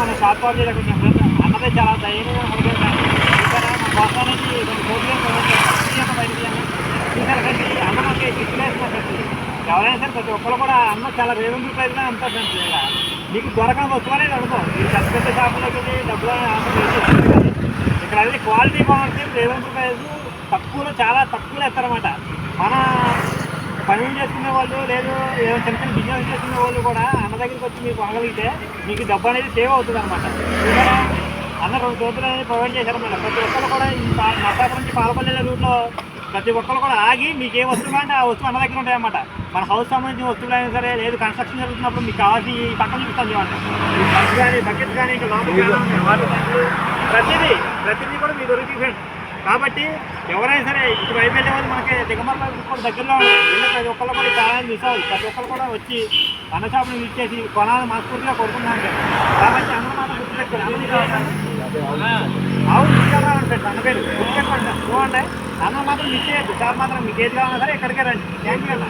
మనం షార్ట్ పాటు చేయలేకపోతున్నాం ఫ్రెండ్స్. అన్నదే చాలా దయనీయంగా పడిపోయింది. చూసారా మన కోసం అనేది రెండు కోట్లు బయటికి చూసారు ఫ్రెండ్స్. అన్న మనకి సిచ్యువేషన్ ఫ్రెండ్స్. ఎవరైనా సరే ప్రతి ఒక్కరు కూడా అన్న చాలా రీజనబుల్ ప్రైస్లో అమ్ముతారు ఫ్రెండ్స్. ఇక్కడ మీకు దొరకని వస్తువు అనేది అనుకో మీరు పెద్ద పెద్ద షాపులోకి వెళ్ళి డబ్బులు ఇక్కడ అనేది క్వాలిటీ బాగుంటుంది. రీజనబుల్ ప్రైస్ తక్కువలో చాలా తక్కువలో ఇస్తారన్నమాట. మన పనులు చేసుకునే వాళ్ళు లేదు ఏదో చిన్న చిన్న బిజినెస్ చేసుకునే వాళ్ళు కూడా అన్న దగ్గరికి వచ్చి మీరు కొనగలిగితే మీకు డబ్బు అనేది సేవ్ అవుతుంది అనమాట. చూసారా అన్న రెండు దోతులు అనేది ప్రొవైడ్ చేశారన్నమాట. ప్రతి ఒక్కరు కూడా ఈ నర్సాపురం నుంచి పాలపల్లి రూట్లో ప్రతి ఒక్కరు కూడా ఆగి మీకు ఏ వస్తువు అంటే ఆ వస్తువు అన్న దగ్గర ఉంటాయన్నమాట. మన హౌస్ సంబంధించిన వస్తువులు అయినా సరే లేదు కన్స్ట్రక్షన్ జరుగుతున్నప్పుడు మీకు కావాల్సి ఈ పక్కన చూపిస్తాను చూడండి. బస్ కానీ బకెట్స్ కానీ ఇంకా లోపల వాటర్ ప్రతిదీ కూడా మీ దొరికి ఫ్రెండ్స్. కాబట్టి ఎవరైనా సరే ఇటు వైపు వెళ్ళే వాళ్ళు మనకి దిగమర్ల కూడా దగ్గరలో ఉన్నాయి. వీళ్ళు ప్రతి ఒక్కళ్ళు కూడా చాలా మిస్ అవ్వాలి. ప్రతి ఒక్కరు కూడా వచ్చి అన్న షాపుని యూజ్ చేసి కొనాలని మనస్ఫూర్తిగా కోరుకుంటున్నాను. కాబట్టి అన్న మాత్రం గుర్తుపెట్టుకోండి. అవును తీసుకెళ్ళాలని ఫ్రెండ్స్. అన్న పేరు గుర్తుపెట్టుకోండి. చూడండి అన్న మాత్రం మిస్ చేయొద్దు. షాప్ మాత్రం మీకు ఏది కావాలన్నా సరే ఇక్కడికే రండి. థ్యాంక్ యూ అన్న.